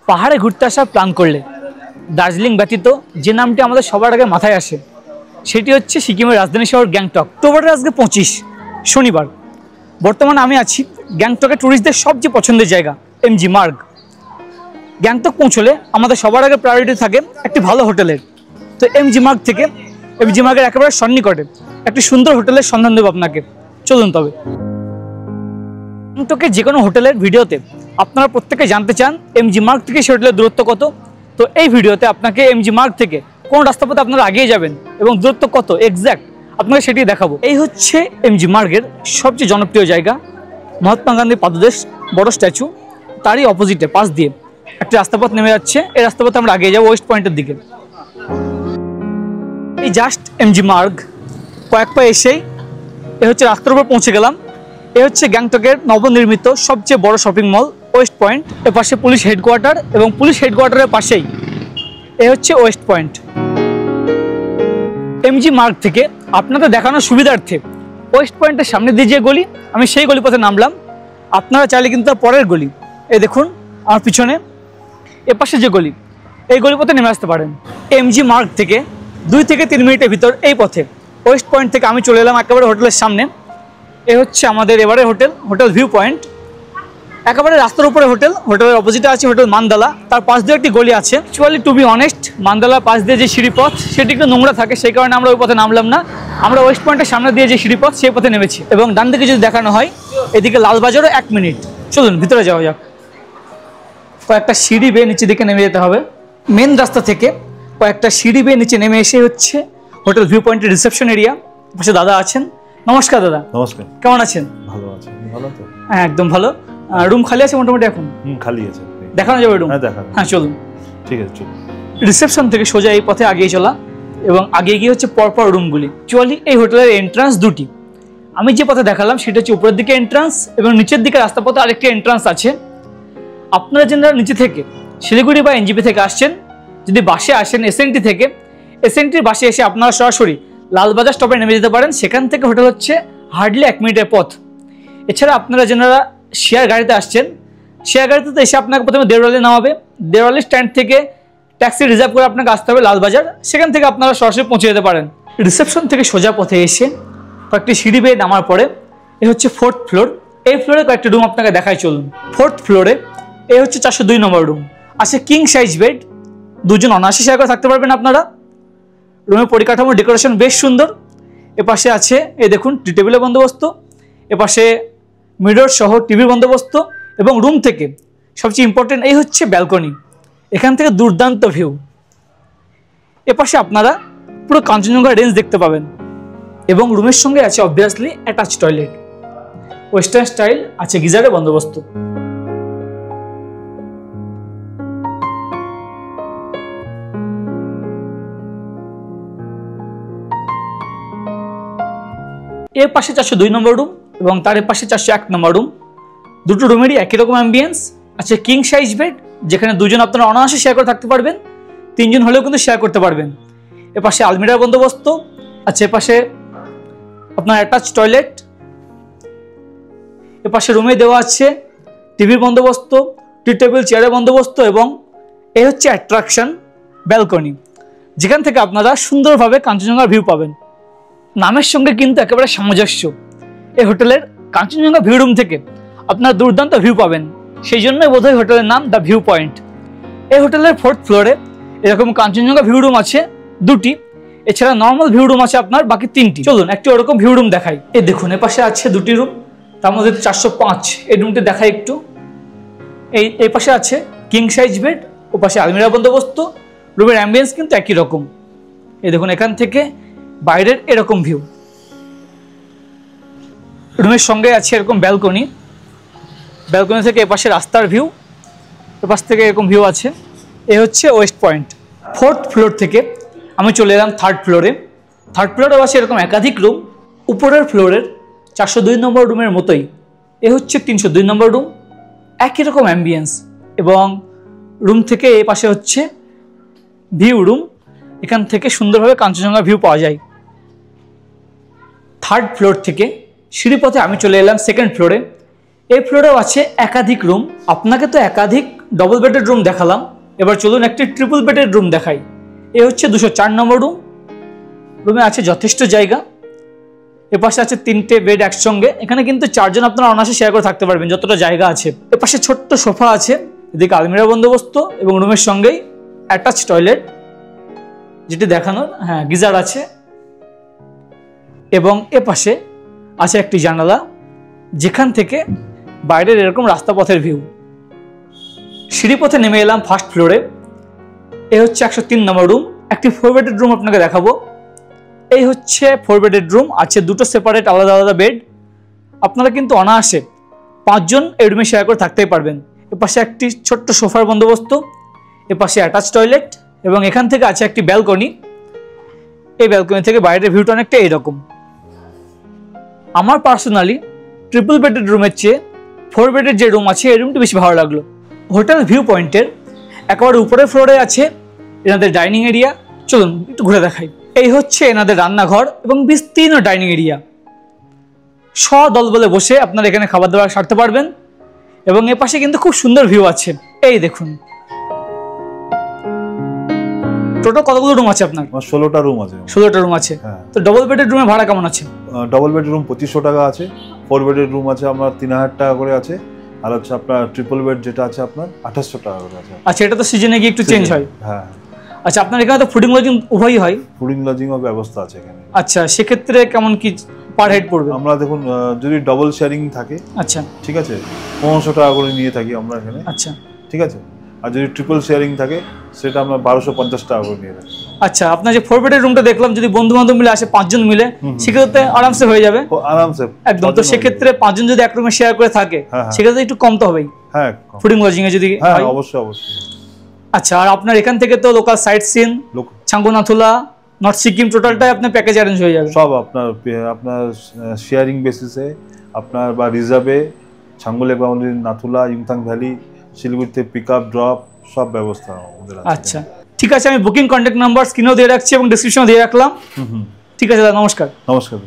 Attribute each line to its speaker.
Speaker 1: পাহাড়ে ঘুরতে আসার প্ল্যান করলে দার্জিলিং ব্যতীত যে নামটি আমাদের সবার আগে মাথায় আসে সেটি হচ্ছে সিকিমের রাজধানী শহর গ্যাংটক। অক্টোবরের আজকে 25 শনিবার। বর্তমানে আমি আছি গ্যাংটকের ট্যুরিস্টদের সবচেয়ে পছন্দের জায়গা এমজি মার্গ। গ্যাংটক পৌঁছলে আমাদের সবার আগে প্রায়োরিটি থাকে একটি ভালো হোটেলের। তো এমজি মার্গ থেকে এমজি মার্গের একেবারে সন্নিকটে একটি সুন্দর হোটেলের সন্ধান দেবো আপনাকে। চলুন তবে। গ্যাংটকের যে কোনো হোটেলের ভিডিওতে আপনারা প্রত্যেকে জানতে চান এমজি মার্গ থেকে সেই হোটেলের দূরত্ব কত। তো এই ভিডিওতে আপনাকে এমজি মার্গ থেকে কোন রাস্তা পথে আপনারা এগিয়ে যাবেন এবং দূরত্ব কত এক্স্যাক্ট আপনাকে সেটি দেখাবো। এই হচ্ছে এমজি মার্গের সবচেয়ে জনপ্রিয় জায়গা, মহাত্মা গান্ধীর পাদদেশ বড় স্ট্যাচু, তারই অপোজিটে পাশ দিয়ে একটি রাস্তাপথ নেমে যাচ্ছে। এই রাস্তাপথে আমরা এগিয়ে যাবো ওয়েস্ট পয়েন্টের দিকে। এই জাস্ট এমজি মার্গ কয়েক পা এসেই এ হচ্ছে রাস্তার উপর পৌঁছে গেলাম। এ হচ্ছে গ্যাংটকের নবনির্মিত সবচেয়ে বড় শপিং মল ওয়েস্ট পয়েন্ট। এর পাশে পুলিশ হেডকোয়ার্টার এবং পুলিশ হেডকোয়ার্টারের পাশেই এ হচ্ছে ওয়েস্ট পয়েন্ট। এমজি মার্গ থেকে আপনাদের দেখানোর সুবিধার্থে ওয়েস্ট পয়েন্টের সামনে দিয়ে যে গলি আমি সেই গলিপথে নামলাম। আপনারা চাইলে কিন্তু তার পরের গলি এই দেখুন আমার পিছনে এ পাশে যে গলি এই গলিপথে নেমে আসতে পারেন। এমজি মার্গ থেকে 2 থেকে 3 মিনিটের ভিতর এই পথে ওয়েস্ট পয়েন্ট থেকে আমি চলে এলাম একেবারে হোটেলের সামনে। এ হচ্ছে আমাদের এবারে হোটেল ভিউ পয়েন্ট। একেবারে রাস্তার উপরে হোটেলের অপোজিটে আছে হোটেল মান্দালা। তার পাশ দিয়ে একটি গলি আছে। অ্যাকচুয়ালি টু বি অনেস্ট মান্দালার পাশ দিয়ে যে সিঁড়িপথ সেটি একটু নোংরা থাকে, সেই কারণে আমরা ওই পথে নামলাম না। আমরা ওয়েস্ট পয়েন্টের সামনে দিয়ে যে সিঁড়িপথ সেই পথে নেমেছি। এবং ডান দিকে যদি দেখানো হয় এদিকে লালবাজারও 1 মিনিট। চলুন ভিতরে যাওয়া যাক। কয়েকটা সিঁড়ি বেয়ে নিচে দিকে নেমে যেতে হবে। মেন রাস্তা থেকে কয়েকটা সিঁড়ি বেয়ে নিচে নেমে এসে হচ্ছে হোটেল ভিউ পয়েন্টের রিসেপশন এরিয়া। পাশে দাদা আছেন। নমস্কার দাদা।
Speaker 2: নমস্কার।
Speaker 1: কেমন আছেন?
Speaker 2: ভালো আছি। ভালো তো?
Speaker 1: হ্যাঁ একদম ভালো। রুম খালি আছে মোটামুটি এখন?
Speaker 2: খালি আছে।
Speaker 1: দেখানো যাবে রুম?
Speaker 2: হ্যাঁ দেখানো।
Speaker 1: হ্যাঁ চলুন।
Speaker 2: ঠিক আছে চলুন।
Speaker 1: রিসেপশন থেকে সোজা এই পথে আগিয়ে চলা এবং আগে গিয়ে হচ্ছে পরপর রুমগুলি। অ্যাকচুয়ালি এই হোটেলের এন্ট্রান্স দুটি। আমি যে পথে দেখালাম সেটা হচ্ছে উপরের দিকে এন্ট্রান্স এবং নিচের দিকে রাস্তা পথে আরেকটি এন্ট্রান্স আছে। আপনারা যারা নিচে থেকে শিলিগুড়ি বা এনজিপি থেকে আসছেন, যদি বাসে আসেন এসএনটি থেকে, এসএনটির বাসে এসে আপনারা সরাসরি লালবাজার স্টপে নেমে যেতে পারেন। সেখান থেকে হোটেল হচ্ছে হার্ডলি 1 মিনিটের পথ। এছাড়া আপনারা যারা শেয়ার গাড়িতে আসছেন, শেয়ার গাড়িতে তো এসে আপনাকে প্রথমে দেওয়ালি নামাবে। দেওয়ালি স্ট্যান্ড থেকে ট্যাক্সি রিজার্ভ করে আপনাকে আসতে হবে লালবাজার। সেখান থেকে আপনারা সরাসরি পৌঁছে যেতে পারেন। রিসেপশন থেকে সোজা পথে এসে কয়েকটি সিঁড়ি বেয়ে নামার পরে এ হচ্ছে 4th ফ্লোর। এই ফ্লোরে কয়েকটি রুম আপনাকে দেখাই চলুন। 4th ফ্লোরে এ হচ্ছে 402 নম্বর রুম। আছে কিং সাইজ বেড, 2 জন অনায়াসে শেয়ার করে থাকতে পারবেন আপনারা। রুমের পরিকাঠামো ডেকোরেশন বেশ সুন্দর। এপাশে আছে এই দেখুন টি টেবিলের বন্দোবস্ত, এপাশে মিরর সহ টিভির বন্দোবস্ত এবং রুম থেকে সবচেয়ে ইম্পর্টেন্ট এই হচ্ছে ব্যালকনি। এখান থেকে দুর্দান্ত ভিউ। এপাশে আপনারা পুরো কাঞ্চনজঙ্ঘা রেঞ্জ দেখতে পাবেন এবং রুমের সঙ্গে আছে obviously attach toilet. Western style আছে গিজারের বন্দোবস্ত। এর পাশে 402 নম্বর রুম এবং তার এর পাশে 401 নম্বর রুম। দুটো রুমেরই একই রকম অ্যাম্বিয়েন্স। আছে কিং সাইজ বেড, যেখানে 2 জন আপনারা অনায়াসে শেয়ার করে থাকতে পারবেন, 3 জন হলেও কিন্তু শেয়ার করতে পারবেন। এর পাশে আলমিরার বন্দোবস্ত আছে, এর পাশে আপনার অ্যাটাচ টয়লেট। এর পাশে রুমে দেওয়া আছে টিভির বন্দোবস্ত, টি টেবিল চেয়ারের বন্দোবস্ত এবং এই হচ্ছে অ্যাট্রাকশন ব্যালকনি, যেখান থেকে আপনারা সুন্দরভাবে কাঞ্চনজঙ্ঘার ভিউ পাবেন। নামের সঙ্গে কিন্তু একেবারে সামঞ্জস্য। এই হোটেলের কাঞ্চনজঙ্ঘা ভিউ রুম থেকে আপনার দুর্দান্ত ভিউ পাবেন, সেই জন্যই বোধহয় হোটেলের নাম দ্য ভিউ পয়েন্ট। এই হোটেলের 4th ফ্লোরে এরকম কাঞ্চনজঙ্ঘা ভিউ রুম আছে 2টি। এছাড়া নর্মাল ভিউ রুম আছে আপনার বাকি 3টি। চলুন একটু ওরকম ভিউ রুম দেখাই। এই দেখুন এপাশে আছে 2টি রুম, তার মধ্যে 405 এই রুমটি দেখাই একটু। এই পাশে আছে কিং সাইজ বেড, ও পাশে আলমিরা বন্দোবস্ত। রুমের অ্যাম্বিয়েন্স কিন্তু একই রকম। এই দেখুন এখান থেকে বাইরের এরকম ভিউ। রুমের সঙ্গে আছে এরকম ব্যালকনি, ব্যালকনি থেকে এপাশে রাস্তার ভিউ, এপাশ থেকে এরকম ভিউ আছে। এ হচ্ছে ওয়েস্ট পয়েন্ট। 4th ফ্লোর থেকে আমি চলে এলাম 3rd ফ্লোরে। 3rd ফ্লোরে আছে এরকম একাধিক রুম। উপরের ফ্লোরের 402 নম্বর রুমের মতোই এ হচ্ছে 302 নম্বর রুম। একই রকম অ্যাম্বিয়েন্স এবং রুম থেকে এ পাশে হচ্ছে ভিউ রুম। এখান থেকে সুন্দরভাবে কাঞ্চনজঙ্ঘা ভিউ পাওয়া যায়। 3rd ফ্লোর থেকে সিঁড়িপথে আমি চলে এলাম 2nd ফ্লোরে। এই ফ্লোরেও আছে একাধিক রুম। আপনাকে তো একাধিক ডবল বেডের রুম দেখালাম, এবার চলুন একটি ট্রিপল বেডের রুম দেখাই। এ হচ্ছে 204 নম্বর রুম। রুমে আছে যথেষ্ট জায়গা, এপাশে আছে 3টে বেড একসঙ্গে। এখানে কিন্তু 4 জন আপনারা অনায়াসে শেয়ার করে থাকতে পারবেন যতটা জায়গা আছে। এপাশে ছোট্ট সোফা আছে, এদিকে আলমিরা বন্দোবস্ত এবং রুমের সঙ্গেই অ্যাটাচ টয়লেট যেটি দেখানোর, হ্যাঁ গিজার আছে। এবং এপাশে আছে একটি জানালা যেখান থেকে বাইরের এরকম রাস্তা পথের ভিউ। সিঁড়ি পথে নেমে এলাম ফার্স্ট ফ্লোরে। এ হচ্ছে 103 নম্বর রুম। একটি 4 বেডের রুম আপনাকে দেখাবো। এই হচ্ছে 4 বেডের রুম, আছে 2টো সেপারেট আলাদা আলাদা বেড। আপনারা কিন্তু অনায়াসে 5 জন এই রুমে শেয়ার করে থাকতেই পারবেন। এপাশে একটি ছোট্ট সোফার বন্দোবস্ত, এপাশে অ্যাটাচ টয়লেট এবং এখান থেকে আছে একটি ব্যালকনি। এই ব্যালকনি থেকে বাইরের ভিউটা অনেকটা এইরকম। আমার পার্সোনালি ট্রিপল বেডের রুমের চেয়ে 4 বেডের যে রুম আছে এই রুমটি বেশি ভালো লাগলো। হোটেল ভিউ পয়েন্টের একেবারে উপরের ফ্লোরে আছে এনাদের ডাইনিং এরিয়া। চলুন একটু ঘুরে দেখাই। এই হচ্ছে এনাদের রান্নাঘর এবং বিস্তীর্ণ ডাইনিং এরিয়া। সদল বলে বসে আপনারা এখানে খাবার দাবার সারতে পারবেন। এবং এ পাশে কিন্তু খুব সুন্দর ভিউ আছে, এই দেখুন। টোটাল কতগুলো রুম আছে আপনার?
Speaker 2: 16টা রুম আছে।
Speaker 1: 16টা রুম আছে।
Speaker 2: হ্যাঁ।
Speaker 1: তো ডবল বেডের রুমে ভাড়া কেমন আছে?
Speaker 2: ডবল বেড রুম 2500 টাকা আছে। 4 বেডের রুম আছে আপনার 3000 টাকা করে আছে। আর হচ্ছে আপনার ট্রিপল বেড যেটা আছে আপনার 2800 টাকা করে আছে।
Speaker 1: আচ্ছা, এটা তো সিজনে গিয়ে একটু চেঞ্জ হয়।
Speaker 2: হ্যাঁ।
Speaker 1: আচ্ছা, আপনার এখানে তো ফুডিং লজিং উভয়ই হয়?
Speaker 2: ফুডিং লজিংও ব্যবস্থা আছে এখানে।
Speaker 1: আচ্ছা, সেক্ষেত্রে কেমন কি পার হেড পড়বে?
Speaker 2: আমরা দেখুন যদি ডবল শেয়ারিং থাকে,
Speaker 1: আচ্ছা
Speaker 2: ঠিক আছে, 1500 টাকা করে নিয়ে থাকি আমরা এখানে।
Speaker 1: আচ্ছা
Speaker 2: ঠিক আছে। আর যদি ট্রিপল শেয়ারিং থাকে সেটা আমরা 1250 টাকা করে নিয়ে থাকি।
Speaker 1: আচ্ছা, আপনার যে 4 বেডের রুমটা দেখলাম, যদি বন্ধু বান্ধব মিলে আসে 5 জন মিলে, সেক্ষেত্রে আরামসে হয়ে যাবে।
Speaker 2: আরামসে
Speaker 1: একদম। তো সেক্ষেত্রে 5 জন যদি এক রুমে শেয়ার করে থাকে, সেক্ষেত্রে একটু কম তো হবেই।
Speaker 2: হ্যাঁ,
Speaker 1: ফুডিং লজিং এ যদি
Speaker 2: হ্যাঁ
Speaker 1: হয়।
Speaker 2: অবশ্যই অবশ্যই।
Speaker 1: আচ্ছা, আর আপনার এখান থেকে তো local site scene, ছাঙ্গুনাথুলা, north Sikkim টোটালটাই আপনার প্যাকেজ অ্যারেঞ্জ হয়ে যাবে
Speaker 2: সব। আপনার শেয়ারিং বেসিসে আপনার বা রিজার্ভে ছাঙ্গুলে বাউন্ডারি, নাথুলা, ইমথাং ভ্যালি, শিলিগুড়িতে পিক আপ ড্রপ সব ব্যবস্থা আমাদের আছে।
Speaker 1: আচ্ছা ঠিক আছে, আমি বুকিং কন্ট্যাক্ট নাম্বার স্ক্রিনেও দিয়ে রাখছি এবং ডেসক্রিপশনেও দিয়ে রাখলাম। ঠিক আছে দাদা, নমস্কার।
Speaker 2: নমস্কার।